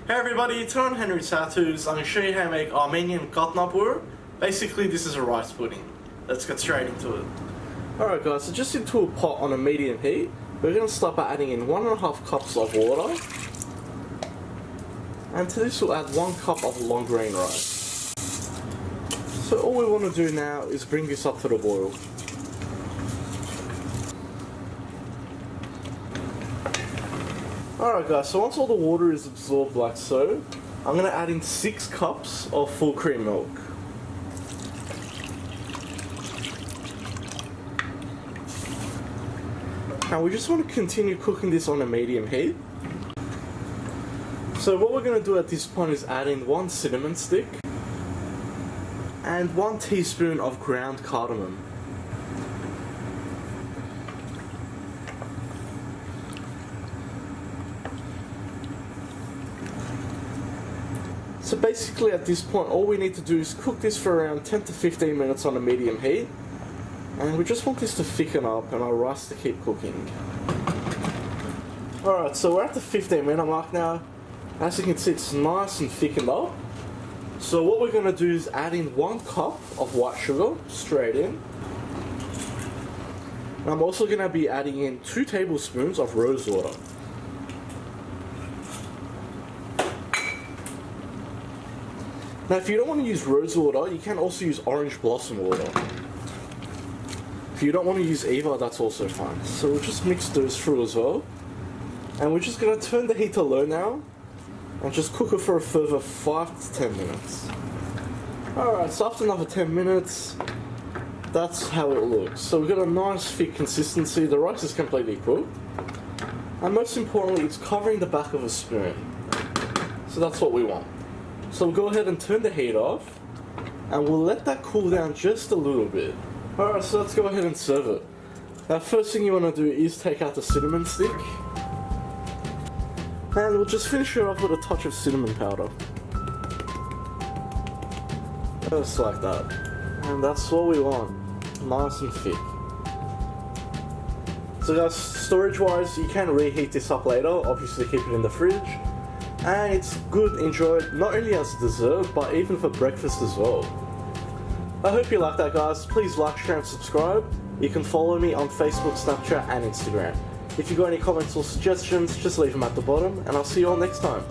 Hey everybody, today on Henry's How-Tos, I'm going to show you how to make Armenian Gatnabour. Basically, this is a rice pudding. Let's get straight into it. Alright guys, so just into a pot on a medium heat, we're going to start by adding in 1.5 cups of water. And to this we'll add 1 cup of long grain rice. So all we want to do now is bring this up to the boil. Alright guys, so once all the water is absorbed like so, I'm going to add in 6 cups of full cream milk. Now we just want to continue cooking this on a medium heat. So what we're going to do at this point is add in 1 cinnamon stick and 1 teaspoon of ground cardamom. So basically at this point all we need to do is cook this for around 10 to 15 minutes on a medium heat, and we just want this to thicken up and our rice to keep cooking. Alright, so we're at the 15-minute mark now. As you can see, it's nice and thickened up. So what we're going to do is add in 1 cup of white sugar straight in. And I'm also going to be adding in 2 tablespoons of rose water. Now if you don't want to use rose water, you can also use orange blossom water. If you don't want to use either, that's also fine. So we'll just mix those through as well. And we're just going to turn the heat to low now and just cook it for a further 5 to 10 minutes. Alright, so after another 10 minutes, that's how it looks. So we've got a nice thick consistency, the rice is completely cooked. And most importantly, it's covering the back of a spoon. So that's what we want. So we'll go ahead and turn the heat off, and we'll let that cool down just a little bit. Alright, so let's go ahead and serve it. Now first thing you want to do is take out the cinnamon stick, and we'll just finish it off with a touch of cinnamon powder. Just like that. And that's what we want. Nice and thick. So guys, storage wise, you can reheat this up later, obviously keep it in the fridge. And it's good enjoyed not only as dessert but even for breakfast as well. I hope you like that guys. Please like, share and subscribe. You can follow me on Facebook, Snapchat and Instagram. If you've got any comments or suggestions, just leave them at the bottom and I'll see you all next time.